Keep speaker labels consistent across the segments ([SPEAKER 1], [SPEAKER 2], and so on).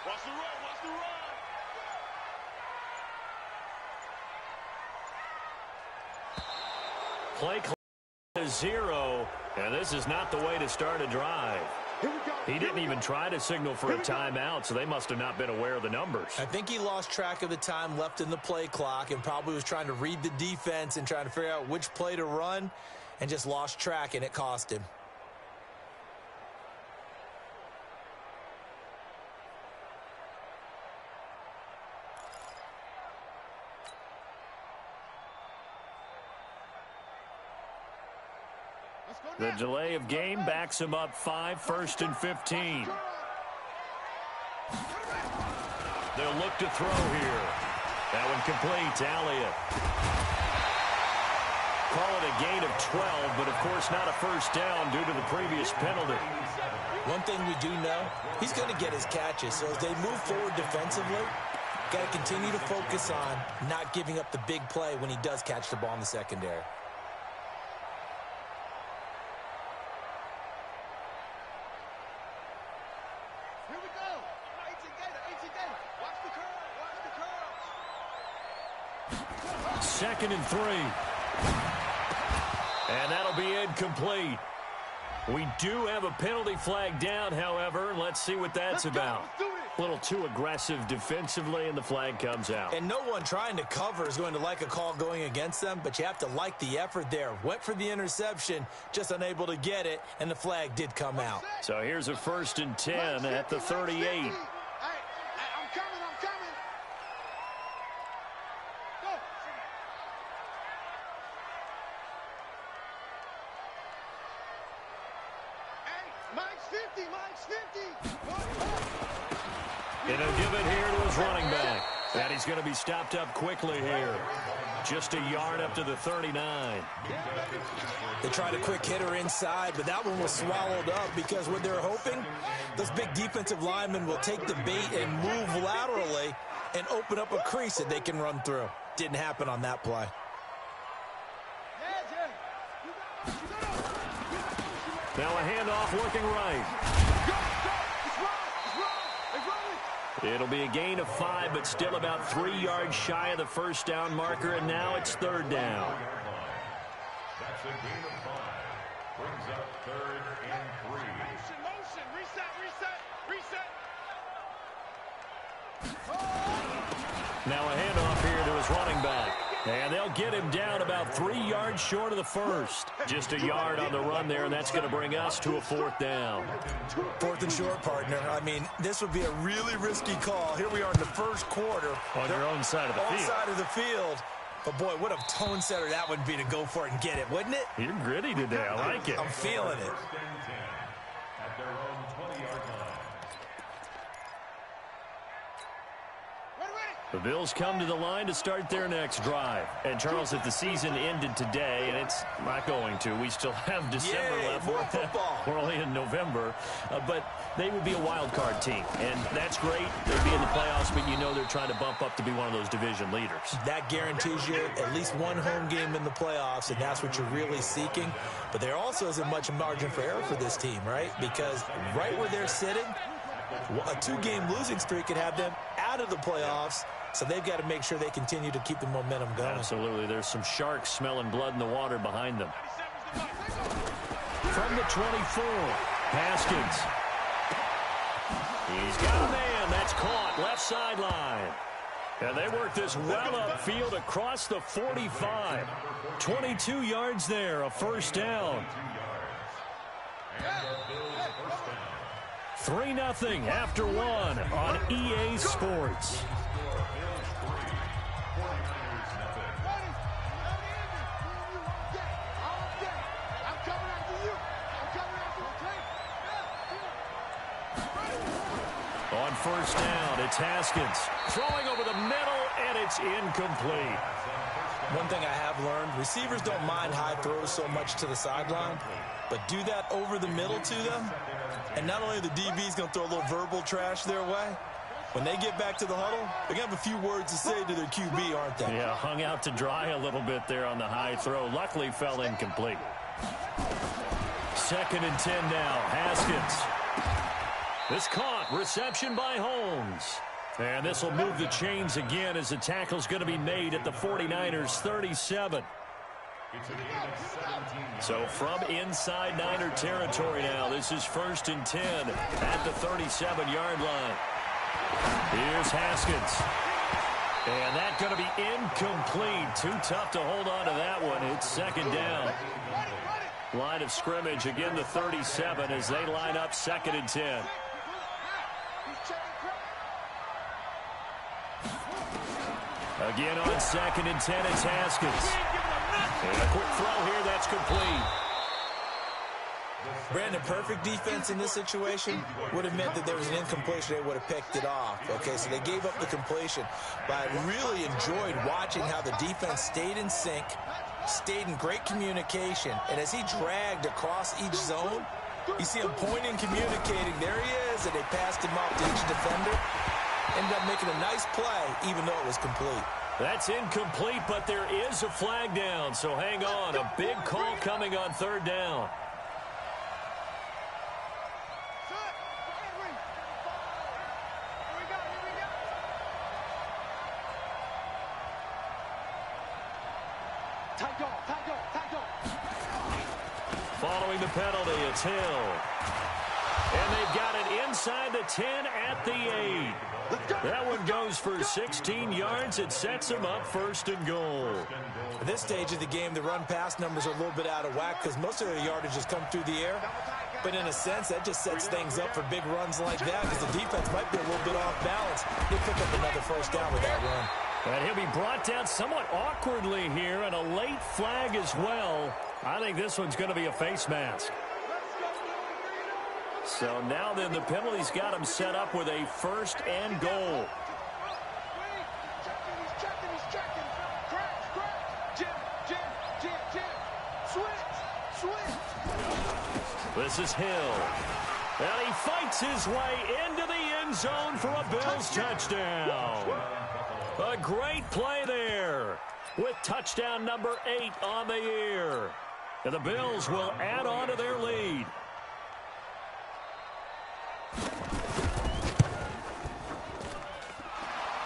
[SPEAKER 1] Watch the run, watch the run.
[SPEAKER 2] Play clock is 0, and this is not the way to start a drive. He didn't even try to signal for a timeout, so they must have not been aware of the numbers.
[SPEAKER 3] I think he lost track of the time left in the play clock and probably was trying to read the defense and trying to figure out which play to run and just lost track, and it cost him.
[SPEAKER 2] The delay of game backs him up 5, 1st and 15. They'll look to throw here. That one complete to Elliott. Call it a gain of 12, but of course not a first down due to the previous penalty.
[SPEAKER 3] One thing we do know, he's going to get his catches. So as they move forward defensively, got to continue to focus on not giving up the big play when he does catch the ball in the secondary.
[SPEAKER 2] Second and 3. And that'll be incomplete. We do have a penalty flag down, however. Let's see what that's about. A little too aggressive defensively, and the flag comes out.
[SPEAKER 3] And no one trying to cover is going to like a call going against them, but you have to like the effort there. Went for the interception, just unable to get it, and the flag did come out.
[SPEAKER 2] So here's a 1st and 10 at the 38. And he'll give it here to his running back. And he's going to be stopped up quickly here. Just a yard up to the 39.
[SPEAKER 3] They tried a quick hitter inside, but that one was swallowed up because what they're hoping, those big defensive linemen will take the bait and move laterally and open up a crease that they can run through. Didn't happen on that play.
[SPEAKER 2] Now a handoff working right. It'll be a gain of 5, but still about 3 yards shy of the first down marker, and now it's 3rd down.
[SPEAKER 4] That's a gain of 5. Brings up 3rd and 3.
[SPEAKER 1] Motion, reset.
[SPEAKER 2] Now a handoff here to his running back. And they'll get him down about 3 yards short of the first. Just a yard on the run there, and that's going to bring us to a 4th down.
[SPEAKER 3] 4th and short, partner. I mean, this would be a really risky call. Here we are in the first quarter.
[SPEAKER 2] On your own side of the field.
[SPEAKER 3] On side of the field. But, boy, what a tone setter that would be to go for it and get it, wouldn't it?
[SPEAKER 2] You're gritty today. I like it.
[SPEAKER 3] I'm feeling it.
[SPEAKER 4] At their own 20-yard line.
[SPEAKER 2] The Bills come to the line to start their next drive. And, Charles, if the season ended today, and it's not going to, we still have December left.
[SPEAKER 3] More football.
[SPEAKER 2] We're only in November. But they would be a wild card team. And that's great. They'd be in the playoffs, but you know they're trying to bump up to be one of those division leaders.
[SPEAKER 3] That guarantees you at least one home game in the playoffs, and that's what you're really seeking. But there also isn't much margin for error for this team, right? Because right where they're sitting, a 2-game losing streak could have them out of the playoffs. So they've got to make sure they continue to keep the momentum going.
[SPEAKER 2] Absolutely. There's some sharks smelling blood in the water behind them. From the 24, Haskins. He's got a man. That's caught. Left sideline. And they work this well upfield across the 45. 22 yards there, a first down. 3-0 after 1 on EA Sports. On first down, it's Haskins. Throwing over the middle, and it's incomplete.
[SPEAKER 3] One thing I have learned, receivers don't mind high throws so much to the sideline, but do that over the middle to them, and not only the DB's going to throw a little verbal trash their way, when they get back to the huddle, they're going to have a few words to say to their QB, aren't they?
[SPEAKER 2] Yeah, hung out to dry a little bit there on the high throw. Luckily, fell incomplete. 2nd and 10 now. Haskins. This caught. Reception by Holmes. And this will move the chains again as the tackle's going to be made at the 49ers 37. So from inside Niner territory now, this is 1st and 10 at the 37-yard line. Here's Haskins. And that's going to be incomplete. Too tough to hold on to that one. It's 2nd down. Line of scrimmage, again the 37 as they line up 2nd and 10. Again on 2nd and 10, it's Haskins. And a quick throw here, that's complete.
[SPEAKER 3] Brandon, perfect defense in this situation would have meant that there was an incompletion. They would have picked it off. Okay, so they gave up the completion. But I really enjoyed watching how the defense stayed in sync, stayed in great communication. And as he dragged across each zone, you see him pointing, communicating. There he is, and they passed him off to each defender. Ended up making a nice play, even though it was complete.
[SPEAKER 2] That's incomplete, but there is a flag down, so hang on. A big call coming on 3rd down. Following the penalty, it's Hill. And they've got it inside the 10 at the 8. That one goes for 16 yards. It sets them up 1st and goal.
[SPEAKER 3] At this stage of the game, the run-pass numbers are a little bit out of whack because most of their yardage has come through the air. But in a sense, that just sets things up for big runs like that because the defense might be a little bit off balance. They pick up another 1st down with that run.
[SPEAKER 2] And he'll be brought down somewhat awkwardly here, and a late flag as well. I think this one's going to be a face mask. So now then the penalty's got him set up with a 1st and goal. This is Hill. And he fights his way into the end zone for a Bills touchdown. A great play there with touchdown number 8 on the year. And the Bills will add on to their lead.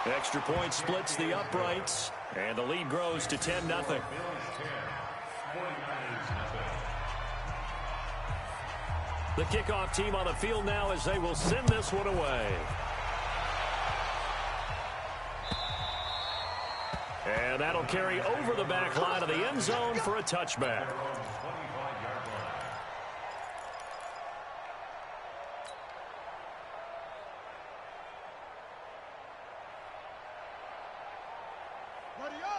[SPEAKER 2] Extra point splits the uprights, and the lead grows to 10-0. The kickoff team on the field now as they will send this one away. And that'll carry over the back line of the end zone for a touchback.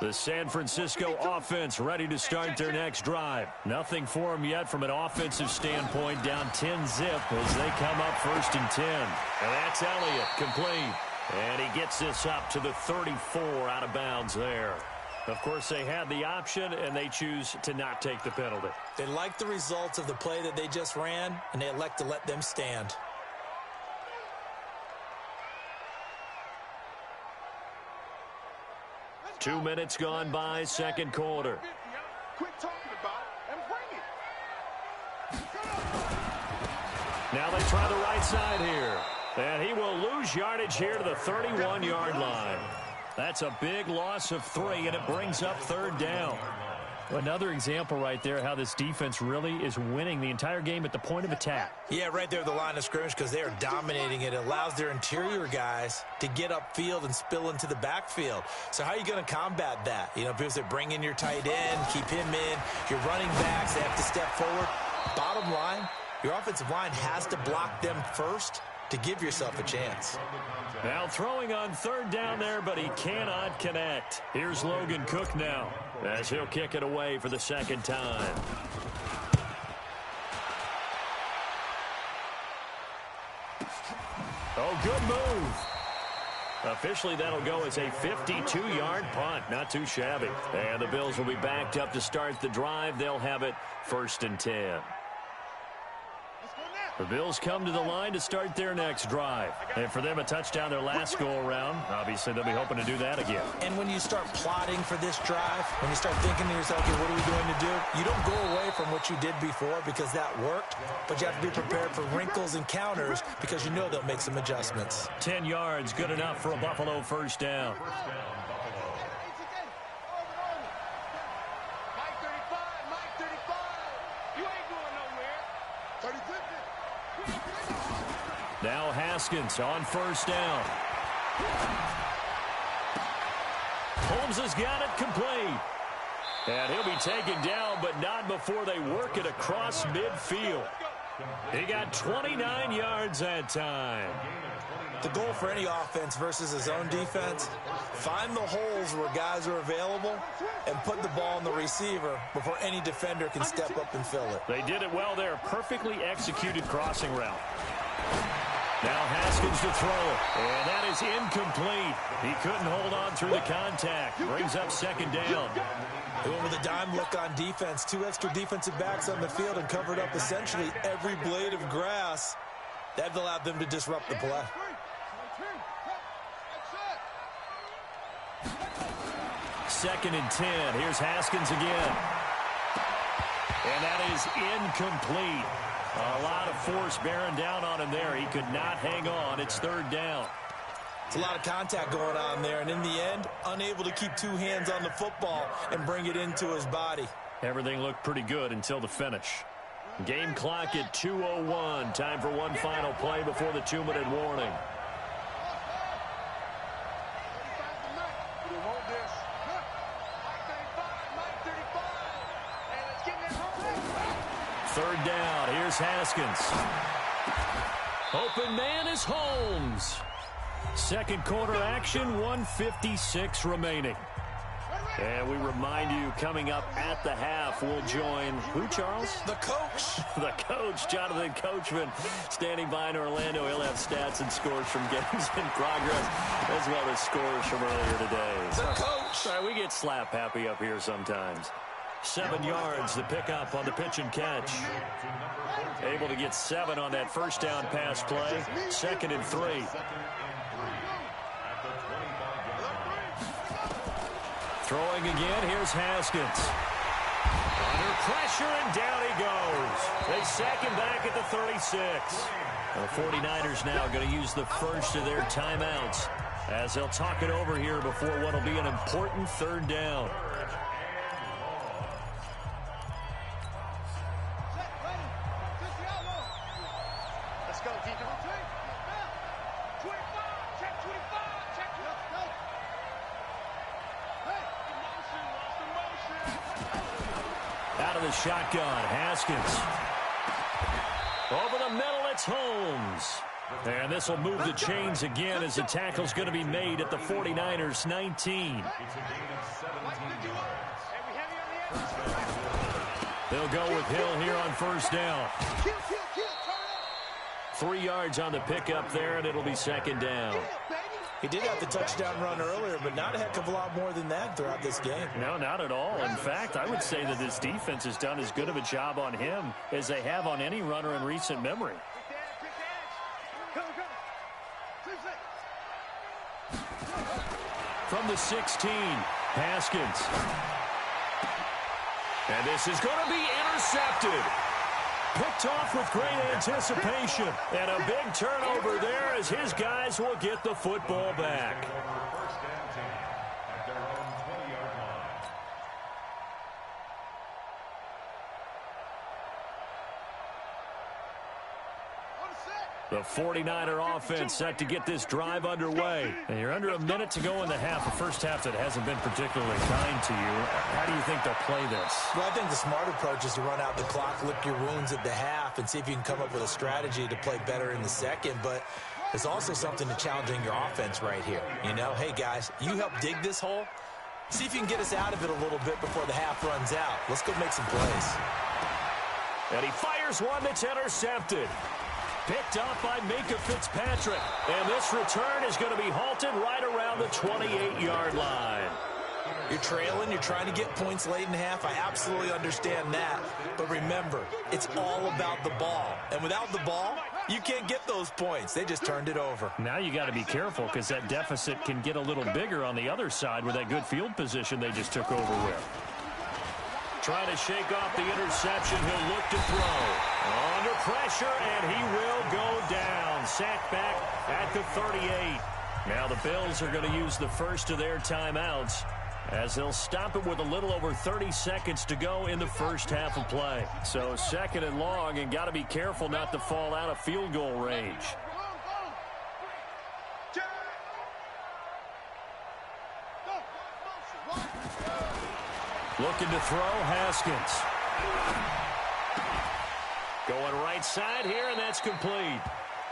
[SPEAKER 2] The San Francisco offense ready to start their next drive. Nothing for them yet from an offensive standpoint, down 10-zip as they come up 1st and 10. And that's Elliott, complete. And he gets this up to the 34 out of bounds there. Of course, they had the option, and they choose to not take the penalty.
[SPEAKER 3] They like the results of the play that they just ran, and they elect to let them stand.
[SPEAKER 2] Two minutes gone by, 2nd quarter.
[SPEAKER 1] Quit talking about it and bring it.
[SPEAKER 2] Now they try the right side here. And he will lose yardage here to the 31-yard line. That's a big loss of 3, and it brings up 3rd down.
[SPEAKER 5] Another example right there how this defense really is winning the entire game at the point of attack.
[SPEAKER 3] Yeah, right there at the line of scrimmage because they are dominating it. It allows their interior guys to get upfield and spill into the backfield. So how are you going to combat that? You know, because they bring in your tight end, keep him in. Your running backs, they have to step forward. Bottom line, your offensive line has to block them first to give yourself a chance.
[SPEAKER 2] Now throwing on 3rd down there, but he cannot connect. Here's Logan Cook now as he'll kick it away for the 2nd time. Oh, good move. Officially, that'll go as a 52-yard punt. Not too shabby. And the Bills will be backed up to start the drive. They'll have it 1st and 10. The Bills come to the line to start their next drive. And for them, a touchdown their last go-around. Obviously, they'll be hoping to do that again.
[SPEAKER 3] And when you start plotting for this drive, when you start thinking to yourself, okay, what are we going to do? You don't go away from what you did before because that worked, but you have to be prepared for wrinkles and counters because you know they'll make some adjustments.
[SPEAKER 2] 10 yards, good enough for a Buffalo first down. Now Haskins on first down. Holmes has got it complete. And he'll be taken down, but not before they work it across midfield. He got 29 yards that time.
[SPEAKER 3] The goal for any offense versus his own defense, find the holes where guys are available and put the ball in the receiver before any defender can step up and fill it.
[SPEAKER 2] They did it well there. Perfectly executed crossing route. Now Haskins to throw it, and that is incomplete. He couldn't hold on through the contact. Brings up second down.
[SPEAKER 3] They went with a dime look on defense. 2 extra defensive backs on the field and covered up essentially every blade of grass. That allowed them to disrupt the play.
[SPEAKER 2] Second and 10. Here's Haskins again. And that is incomplete. A lot of force bearing down on him there. He could not hang on. It's third down.
[SPEAKER 3] It's a lot of contact going on there, and in the end, unable to keep 2 hands on the football and bring it into his body.
[SPEAKER 2] Everything looked pretty good until the finish. Game clock at 2:01. Time for one final play before the 2-minute warning. Third down. Here's Haskins. Open man is Holmes. Second quarter action, 1:56 remaining. And we remind you, coming up at the half, we'll join who, Charles?
[SPEAKER 3] The coach.
[SPEAKER 2] The coach, Jonathan Coachman, standing by in Orlando. He'll have stats and scores from games in progress, as well as scores from earlier today.
[SPEAKER 3] The coach.
[SPEAKER 2] Sorry, we get slap happy up here sometimes. 7 yards to pick up on the pitch and catch. Able to get 7 on that first down pass play. Second and 3. Throwing again, here's Haskins. Under pressure, and down he goes. They sack him back at the 36. The 49ers now going to use the first of their timeouts as they'll talk it over here before what will be an important third down. Out of the shotgun, Haskins. Over the middle, it's Holmes. And this will move the chains again as the tackle's going to be made at the 49ers' 19. They'll go with Hill here on first down. 3 yards on the pickup there, and it'll be second down.
[SPEAKER 3] He did have the touchdown run earlier, but not a heck of a lot more than that throughout this game.
[SPEAKER 2] No, not at all. In fact, I would say that this defense has done as good of a job on him as they have on any runner in recent memory. From the 16, Haskins. And this is going to be intercepted. Picked off with great anticipation. And a big turnover there as his guys will get the football back. The 49er offense set to get this drive underway. And you're under a minute to go in the half. A first half that hasn't been particularly kind to you. How do you think they'll play this?
[SPEAKER 3] Well, I think the smart approach is to run out the clock, lick your wounds at the half, and see if you can come up with a strategy to play better in the second. But there's also something to challenging your offense right here. You know, hey, guys, you help dig this hole. See if you can get us out of it a little bit before the half runs out. Let's go make some plays.
[SPEAKER 2] And he fires one that's intercepted. Picked up by Minka Fitzpatrick. And this return is going to be halted right around the 28-yard line.
[SPEAKER 3] You're trailing. You're trying to get points late in half. I absolutely understand that. But remember, it's all about the ball. And without the ball, you can't get those points. They just turned it over.
[SPEAKER 2] Now you got to be careful because that deficit can get a little bigger on the other side with that good field position they just took over with. Trying to shake off the interception. He'll look to throw. Under pressure, and he will go down. Sacked back at the 38. Now the Bills are going to use the first of their timeouts as they'll stop it with a little over 30 seconds to go in the first half of play. So second and long, and got to be careful not to fall out of field goal range. Looking to throw, Haskins. Going right side here, and that's complete.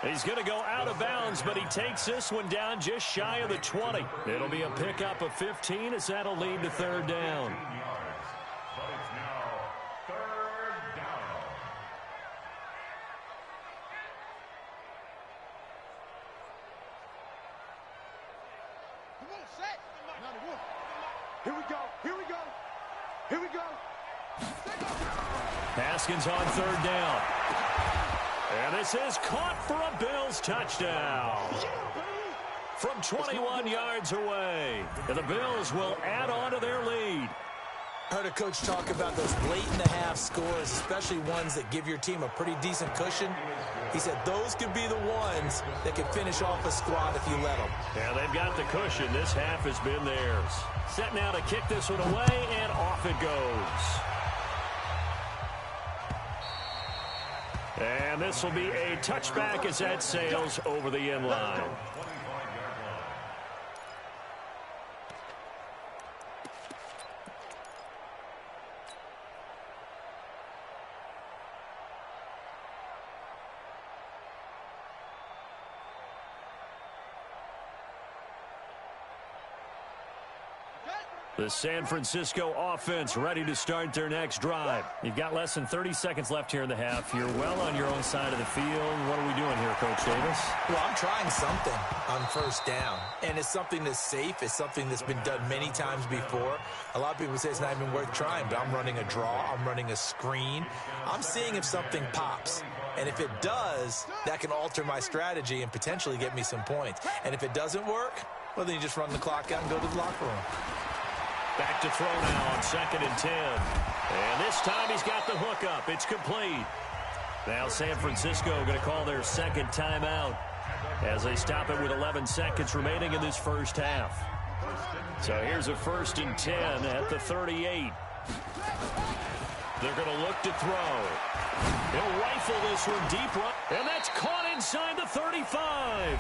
[SPEAKER 2] He's going to go out of bounds, but he takes this one down just shy of the 20. It'll be a pickup of 15 as that'll lead to third down.
[SPEAKER 4] But it's now third down.
[SPEAKER 1] Come on, set. Here we go. Here we go. Here we go.
[SPEAKER 2] Haskins on third down. And this is caught for a Bills touchdown. From 21 yards away. And the Bills will add on to their lead.
[SPEAKER 3] I heard a coach talk about those late-in-the-half scores, especially ones that give your team a pretty decent cushion. He said those could be the ones that could finish off a squad if you let them.
[SPEAKER 2] Yeah, they've got the cushion. This half has been theirs. Set now to kick this one away, and off it goes. And this will be a touchback as that sails over the end line. The San Francisco offense ready to start their next drive. You've got less than 30 seconds left here in the half. You're well on your own side of the field. What are we doing here, Coach Davis?
[SPEAKER 3] Well, I'm trying something on first down, and it's something that's safe. It's something that's been done many times before. A lot of people say it's not even worth trying, but I'm running a draw. I'm running a screen. I'm seeing if something pops. And if it does, that can alter my strategy and potentially get me some points. And if it doesn't work, well, then you just run the clock out and go to the locker room.
[SPEAKER 2] Back to throw now on 2nd and 10. And this time he's got the hook up. It's complete. Now San Francisco going to call their second timeout as they stop it with 11 seconds remaining in this first half. So here's a 1st and 10 at the 38. They're going to look to throw. He'll rifle this one deep right. And that's caught inside the 35.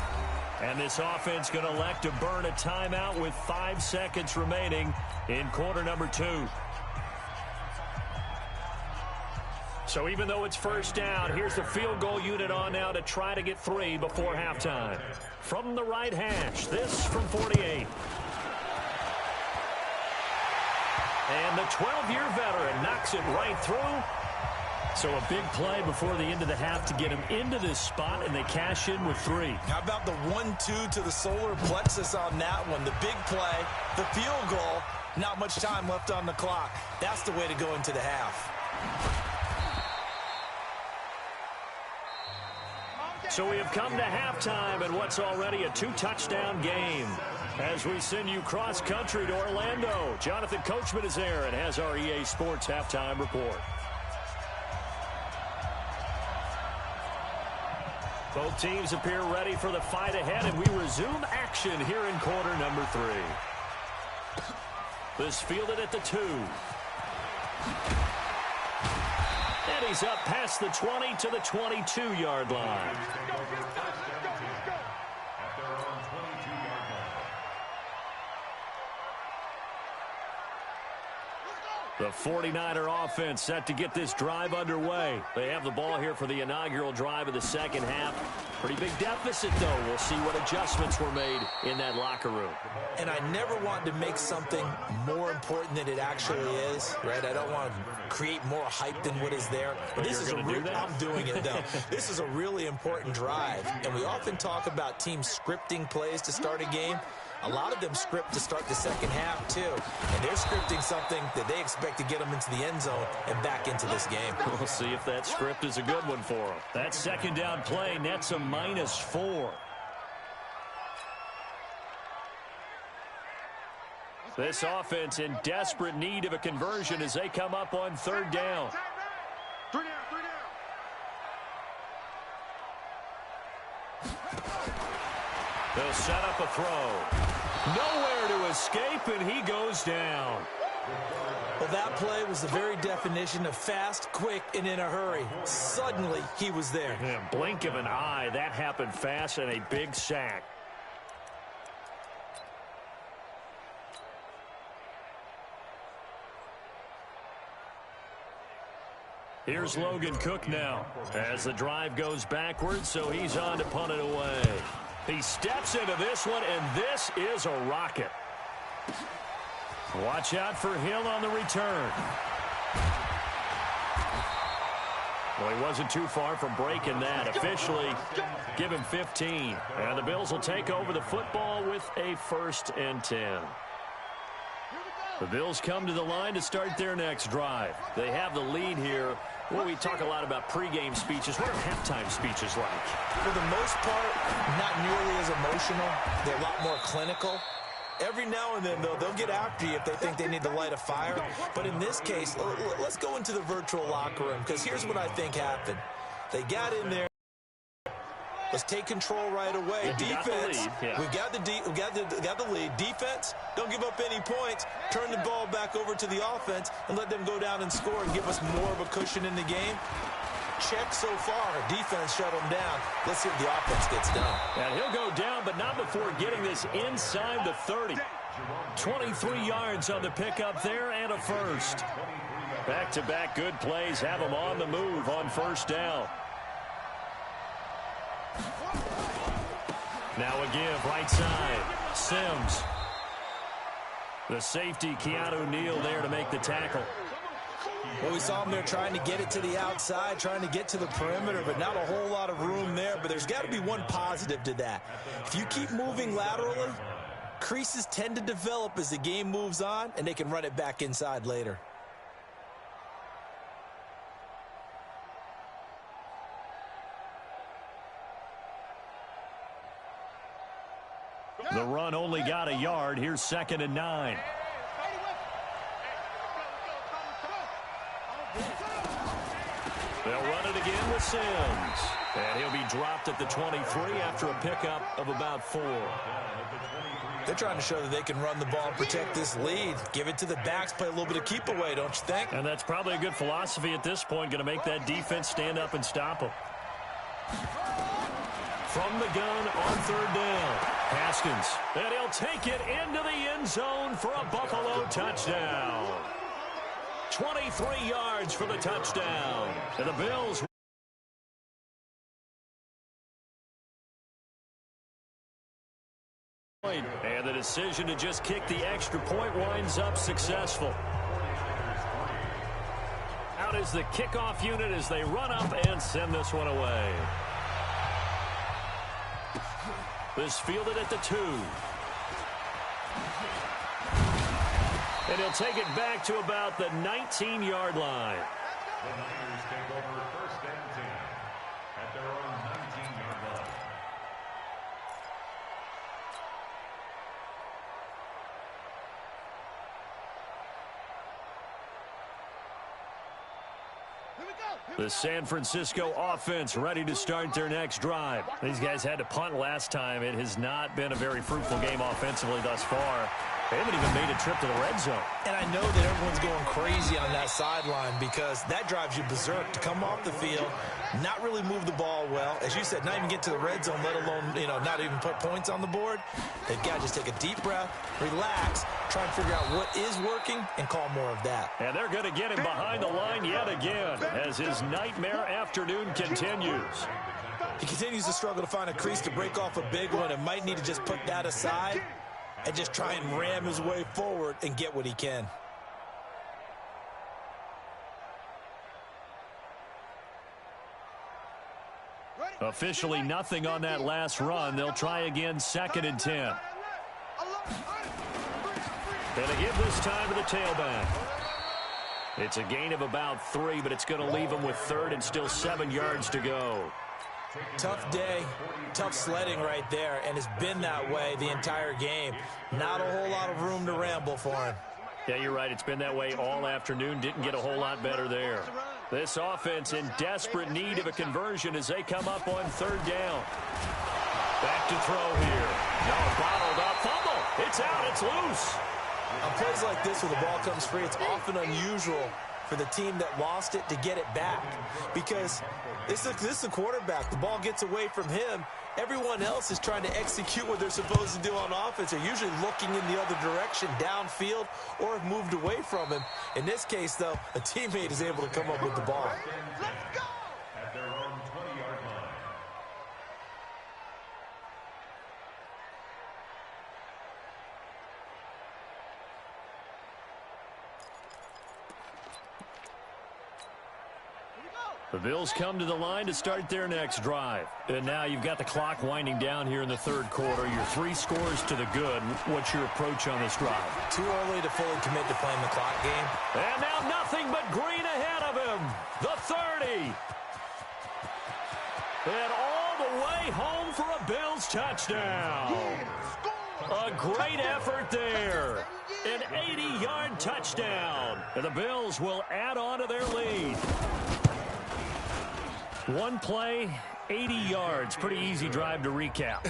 [SPEAKER 2] And this offense going to elect to burn a timeout with 5 seconds remaining in quarter number 2. So even though it's first down, here's the field goal unit on now to try to get 3 before halftime. From the right hash, this from 48. And the 12-year veteran knocks it right through. So a big play before the end of the half to get him into this spot, and they cash in with 3.
[SPEAKER 3] How about the 1-2 to the solar plexus on that one? The big play, the field goal, not much time left on the clock. That's the way to go into the half.
[SPEAKER 2] So we have come to halftime in what's already a 2-touchdown game. As we send you cross-country to Orlando, Jonathan Coachman is there and has our EA Sports halftime report. Both teams appear ready for the fight ahead, and we resume action here in quarter number 3. This fielded at the 2. And he's up past the 20 to the 22-yard line. The 49er offense set to get this drive underway. They have the ball here for the inaugural drive of the second half. Pretty big deficit, though. We'll see what adjustments were made in that locker room.
[SPEAKER 3] And I never want to make something more important than it actually is, right? I don't want to create more hype than what is there.
[SPEAKER 2] But this is
[SPEAKER 3] I'm doing it, though. This is a really important drive. And we often talk about teams scripting plays to start a game. A lot of them script to start the second half, too. And they're scripting something that they expect to get them into the end zone and back into this game.
[SPEAKER 2] We'll see if that script is a good one for them. That second down play nets a -4. This offense in desperate need of a conversion as they come up on third down.
[SPEAKER 1] 3 down, 3 down.
[SPEAKER 2] They'll set up a throw. Nowhere to escape, and he goes down.
[SPEAKER 3] Well, that play was the very definition of fast, quick, and in a hurry. Suddenly, he was there.
[SPEAKER 2] Yeah, blink of an eye, that happened fast, and a big sack. Here's Logan Cook now as the drive goes backwards, so he's on to punt it away. He steps into this one, and this is a rocket. Watch out for Hill on the return. Well, he wasn't too far from breaking that. Officially, give him 15. And the Bills will take over the football with a 1st and 10. The Bills come to the line to start their next drive. They have the lead here. Well, we talk a lot about pregame speeches. What are halftime speeches like?
[SPEAKER 3] For the most part, not nearly as emotional. They're a lot more clinical. Every now and then, though, they'll get after you if they think they need to light a fire. But in this case, let's go into the virtual locker room, because here's what I think happened. They got in there. Let's take control right away. Defense, we got the lead. Defense, don't give up any points. Turn the ball back over to the offense and let them go down and score and give us more of a cushion in the game. Check so far. Defense shut him down. Let's see if the offense gets done.
[SPEAKER 2] And he'll go down, but not before getting this inside the 30. 23 yards on the pickup there and a 1st. Back-to-back good plays have him on the move on 1st down. Now a give right side. Sims. The safety, Keanu Neal, there to make the tackle.
[SPEAKER 3] Well, we saw him there trying to get it to the outside, trying to get to the perimeter, but not a whole lot of room there. But there's got to be one positive to that. If you keep moving laterally, creases tend to develop as the game moves on, and they can run it back inside later.
[SPEAKER 2] The run only got a yard. Here's 2nd and 9. They'll run it again with Sims. And he'll be dropped at the 23 after a pickup of about 4.
[SPEAKER 3] They're trying to show that they can run the ball and protect this lead. Give it to the backs, play a little bit of keep away, don't you think?
[SPEAKER 2] And that's probably a good philosophy at this point, going to make that defense stand up and stop them. From the gun on 3rd down. Haskins. And he'll take it into the end zone for a Buffalo touchdown. 23 yards for the touchdown. And the Bills. And the decision to just kick the extra point winds up successful. Out is the kickoff unit as they run up and send this one away. This fielded at the 2. And he'll take it back to about the 19-yard line.
[SPEAKER 4] The Niners take over 1st and 10 at their own 19-yard line.
[SPEAKER 2] The San Francisco offense ready to start their next drive. These guys had to punt last time. It has not been a very fruitful game offensively thus far. They haven't even made a trip to the red zone.
[SPEAKER 3] And I know that everyone's going crazy on that sideline because that drives you berserk to come off the field, not really move the ball well. As you said, not even get to the red zone, let alone, not even put points on the board. They've got to just take a deep breath, relax, try and figure out what is working, and call more of that.
[SPEAKER 2] And they're going to get him behind the line yet again as his nightmare afternoon continues.
[SPEAKER 3] He continues to struggle to find a crease to break off a big one and might need to just put that aside and just try and ram his way forward and get what he can.
[SPEAKER 2] Officially nothing on that last run. They'll try again 2nd and 10. And a give this time to the tailback. It's a gain of about 3, but it's going to leave him with 3rd and still 7 yards to go.
[SPEAKER 3] Tough day, tough sledding right there, and it's been that way the entire game. Not a whole lot of room to ramble for him.
[SPEAKER 5] Yeah, you're right. It's been that way all afternoon. Didn't get a whole lot better there. This offense in desperate need of a conversion as they come up on third down. Back to throw here. No, bottled up. Fumble. It's out. It's loose.
[SPEAKER 3] On plays like this where the ball comes free, it's often unusual for the team that lost it to get it back, because this is the quarterback. The ball gets away from him. Everyone else is trying to execute what they're supposed to do on offense. They're usually looking in the other direction, downfield, or have moved away from him. In this case, though, a teammate is able to come up with the ball.
[SPEAKER 1] Let's go!
[SPEAKER 4] At their own 20-yard line.
[SPEAKER 5] The Bills come to the line to start their next drive. And now you've got the clock winding down here in the third quarter. Your 3 scores to the good. What's your approach on this drive?
[SPEAKER 3] Too early to fully commit to playing the clock game.
[SPEAKER 5] And now nothing but green ahead of him. The 30. And all the way home for a Bills touchdown. A great effort there. An 80-yard touchdown. And the Bills will add on to their lead. One play, 80 yards. Pretty easy drive to recap.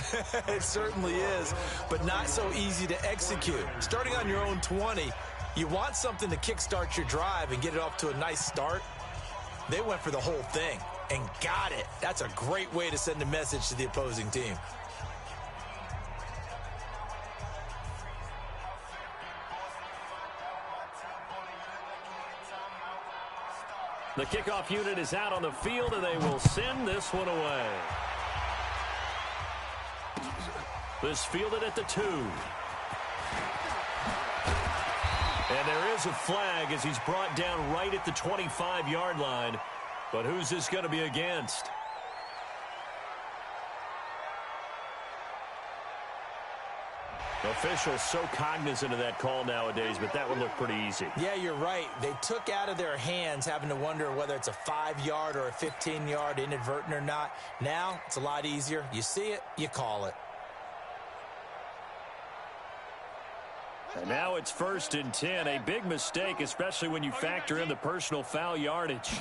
[SPEAKER 3] It certainly is, but not so easy to execute. Starting on your own 20, you want something to kickstart your drive and get it off to a nice start. They went for the whole thing and got it. That's a great way to send a message to the opposing team.
[SPEAKER 5] The kickoff unit is out on the field, and they will send this one away. This fielded at the 2. And there is a flag as he's brought down right at the 25-yard line. But who's this going to be against? Officials so cognizant of that call nowadays, but that would look pretty easy.
[SPEAKER 3] Yeah, you're right. They took out of their hands having to wonder whether it's a 5-yard or a 15-yard, inadvertent or not. Now, it's a lot easier. You see it, you call it.
[SPEAKER 5] And now it's 1st and 10. A big mistake, especially when you factor in the personal foul yardage.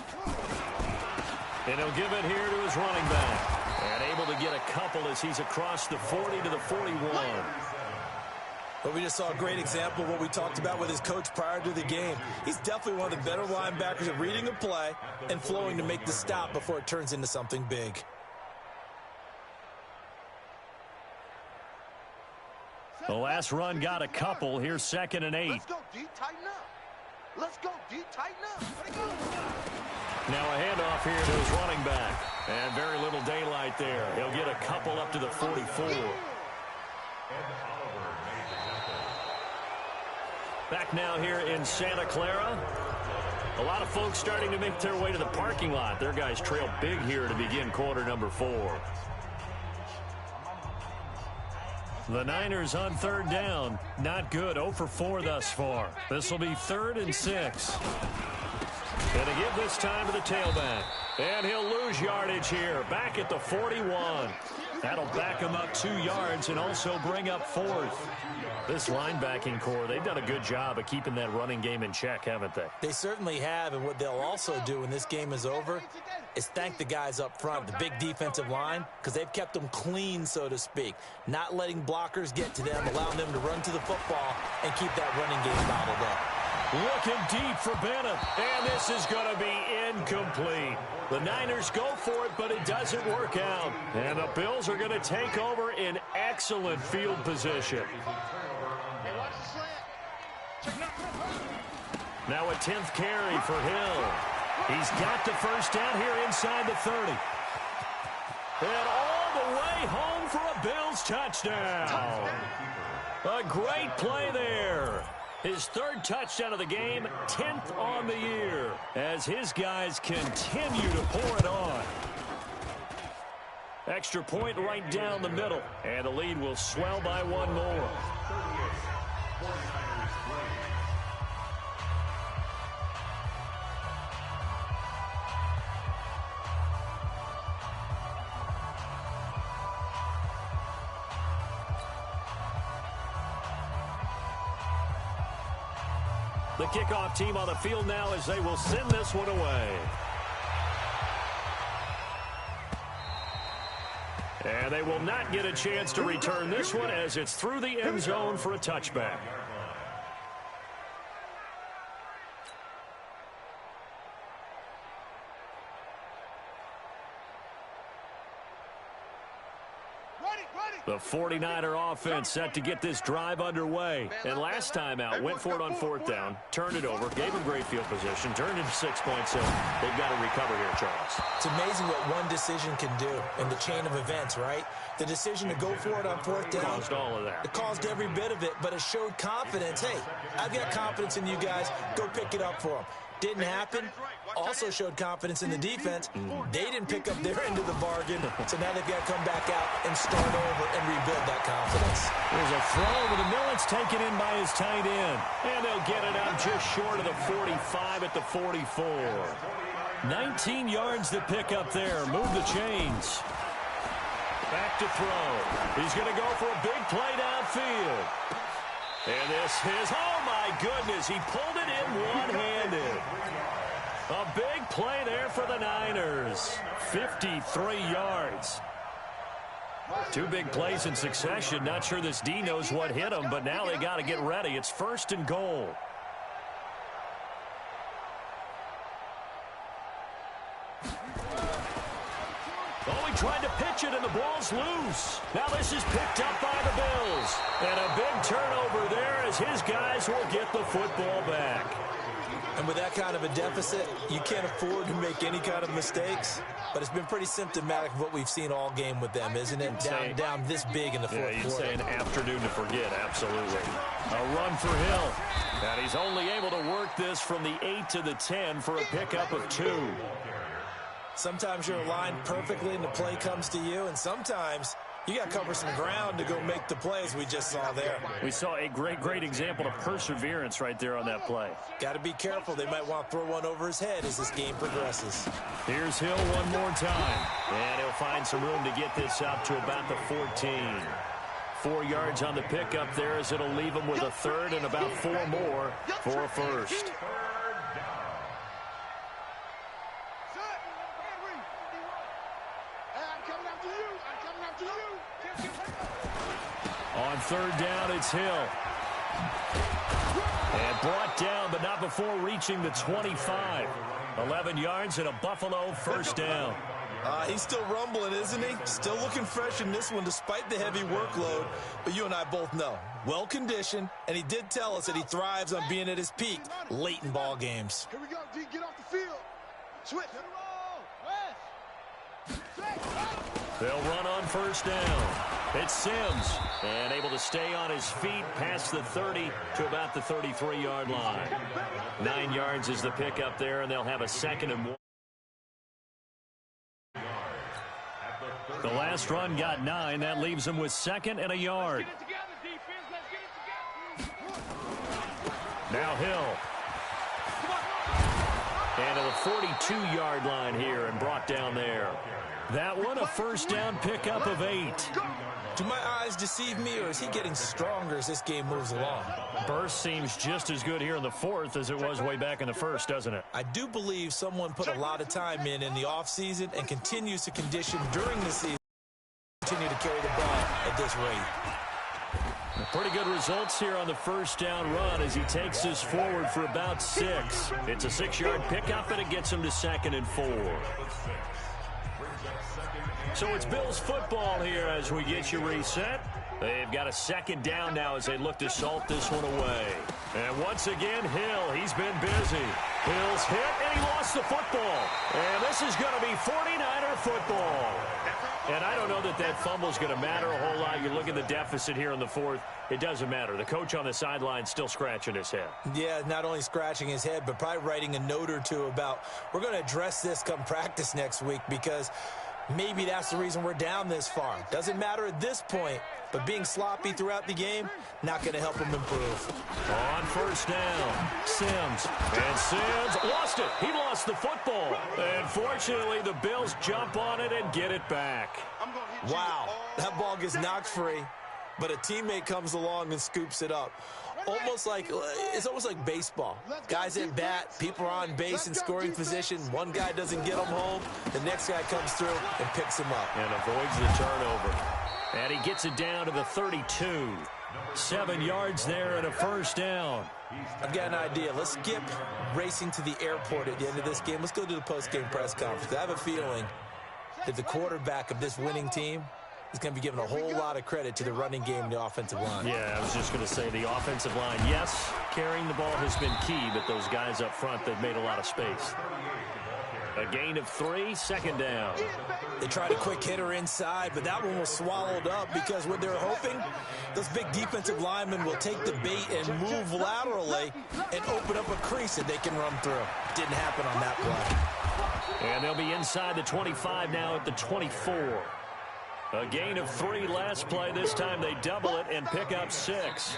[SPEAKER 5] And he'll give it here to his running back. And able to get a couple as he's across the 40 to the 41.
[SPEAKER 3] But we just saw a great example of what we talked about with his coach prior to the game. He's definitely one of the better linebackers at reading a play and flowing to make the stop before it turns into something big.
[SPEAKER 5] The last run got a couple. Here's 2nd and 8.
[SPEAKER 1] Let's go, D. Tighten up. Let's go, D. Tighten up.
[SPEAKER 5] Now a handoff here to his running back. And very little daylight there. He'll get a couple up to the 44. Back now here in Santa Clara. A lot of folks starting to make their way to the parking lot. Their guys trail big here to begin quarter number 4. The Niners on 3rd down. Not good. 0 for 4 thus far. This will be 3rd and 6. And to give this time to the tailback. And he'll lose yardage here. Back at the 41. That'll back him up 2 yards and also bring up 4th. This linebacking core, they've done a good job of keeping that running game in check, haven't they?
[SPEAKER 3] They certainly have, and what they'll also do when this game is over is thank the guys up front, the big defensive line, because they've kept them clean, so to speak. Not letting blockers get to them, allowing them to run to the football and keep that running game bottled up.
[SPEAKER 5] Looking deep for Bennett, and this is going to be incomplete. The Niners go for it, but it doesn't work out. And the Bills are going to take over in excellent field position. Now a 10th carry for Hill. He's got the first down here inside the 30. And all the way home for a Bills touchdown. A great play there. His 3rd touchdown of the game, 10th on the year, as his guys continue to pour it on. Extra point right down the middle, and the lead will swell by 1 more.
[SPEAKER 2] The kickoff team on the field now as they will send this one away. And they will not get a chance to return this one as it's through the end zone for a touchback. The 49er offense set to get this drive underway. And last time out, went for it on fourth down, turned it over, gave them great field position, turned into 6 points. So they've got to recover here, Charles.
[SPEAKER 3] It's amazing what one decision can do in the chain of events, right? The decision to go for it on fourth down.
[SPEAKER 2] Caused all of that.
[SPEAKER 3] It caused every bit of it, but it showed confidence. Hey, I've got confidence in you guys. Go pick it up for them. Didn't happen. Also showed confidence in the defense. They didn't pick up their end of the bargain, so now they've got to come back out and start over and rebuild that confidence.
[SPEAKER 2] There's a throw over the middle. It's taken in by his tight end. And they'll get it out just short of the 45 at the 44. 19 yards to pick up there. Move the chains. Back to throw. He's going to go for a big play downfield. And this is, oh my goodness, he pulled it in one-handed. A big play there for the Niners. 53 yards. Two big plays in succession. Not sure this D knows what hit him, but now they got to get ready. It's 1st and goal. Oh, he tried to pitch it, and the ball's loose. Now this is picked up by the Bills. And a big turnover there as his guys will get the football back.
[SPEAKER 3] And with that kind of a deficit, you can't afford to make any kind of mistakes. But it's been pretty symptomatic of what we've seen all game with them, isn't it? Down this big in the fourth quarter.
[SPEAKER 2] Yeah, you'd say an afternoon to forget, absolutely. A run for Hill. And he's only able to work this from the 8 to the 10 for a pickup of 2.
[SPEAKER 3] Sometimes you're aligned perfectly and the play comes to you, and sometimes you got to cover some ground to go make the plays we just saw there.
[SPEAKER 2] We saw a great example of perseverance right there on that play.
[SPEAKER 3] Got to be careful. They might want to throw one over his head as this game progresses.
[SPEAKER 2] Here's Hill one more time. And he'll find some room to get this out to about the 14. 4 yards on the pickup there as it'll leave him with a third and about 4 more for a first. On third down, it's Hill. And brought down, but not before reaching the 25. 11 yards and a Buffalo first down.
[SPEAKER 3] He's still rumbling, isn't he? Still looking fresh in this one despite the heavy workload. But you and I both know, well-conditioned, and he did tell us that he thrives on being at his peak late in ball games.
[SPEAKER 1] Here we go, D, get off the field. Switch.
[SPEAKER 2] They'll run on first down. It's Sims, and able to stay on his feet past the 30 to about the 33-yard line. 9 yards is the pickup there, and they'll have a 2nd and 1. The last run got 9. That leaves them with 2nd and a yard. Now Hill. And to the 42-yard line here and brought down there. That one a first down pickup of 8.
[SPEAKER 3] Do my eyes deceive me, or is he getting stronger as this game moves along?
[SPEAKER 2] Burst seems just as good here in the 4th as it was way back in the 1st, doesn't it?
[SPEAKER 3] I do believe someone put a lot of time in the offseason and continues to condition during the season. Continue to carry the ball at this rate.
[SPEAKER 2] Pretty good results here on the first down run as he takes this forward for about 6. It's a 6-yard pickup, and it gets him to 2nd and 4. So it's Bills football here as we get you reset. They've got a 2nd down now as they look to salt this one away. And once again, Hill, he's been busy. Hill's hit, and he lost the football. And this is going to be 49er football. And I don't know that that fumble is going to matter a whole lot. You look at the deficit here in the 4th. It doesn't matter. The coach on the sideline still scratching his head.
[SPEAKER 3] Yeah, not only scratching his head, but probably writing a note or two about we're going to address this come practice next week because maybe that's the reason we're down this far. Doesn't matter at this point, but being sloppy throughout the game, not going to help him improve.
[SPEAKER 2] On first down, Sims. And Sims lost it. He lost the football. And fortunately, the Bills jump on it and get it back.
[SPEAKER 3] Wow, that ball gets knocked free, but a teammate comes along and scoops it up. almost like it's almost like baseball. Guys at bat, people are on base in scoring position. One guy doesn't get them home. The next guy comes through and picks him up.
[SPEAKER 2] And avoids the turnover. And he gets it down to the 32. 7 yards there and a first down.
[SPEAKER 3] I've got an idea. Let's skip racing to the airport at the end of this game. Let's go to the post-game press conference. I have a feeling that the quarterback of this winning team is going to be given a whole lot of credit to the running game and the offensive line.
[SPEAKER 2] Yeah, I was just going to say the offensive line, yes, carrying the ball has been key, but those guys up front, they've made a lot of space. A gain of 3, second down.
[SPEAKER 3] They tried a quick hitter inside, but that one was swallowed up because what they're hoping, those big defensive linemen will take the bait and move laterally and open up a crease that they can run through. Didn't happen on that play.
[SPEAKER 2] And they'll be inside the 25 now at the 24. A gain of 3 last play. This time they double it and pick up 6.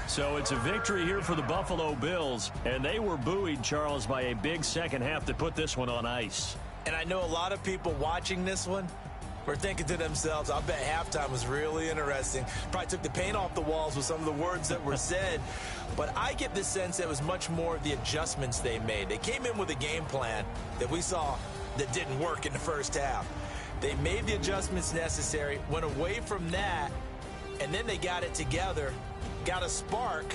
[SPEAKER 2] So it's a victory here for the Buffalo Bills, and they were buoyed, Charles, by a big second half to put this one on ice.
[SPEAKER 3] And I know a lot of people watching this one were thinking to themselves, I bet halftime was really interesting. Probably took the paint off the walls with some of the words that were said. But I get the sense that it was much more of the adjustments they made. They came in with a game plan that we saw that didn't work in the first half. They made the adjustments necessary, went away from that, and then they got it together, got a spark,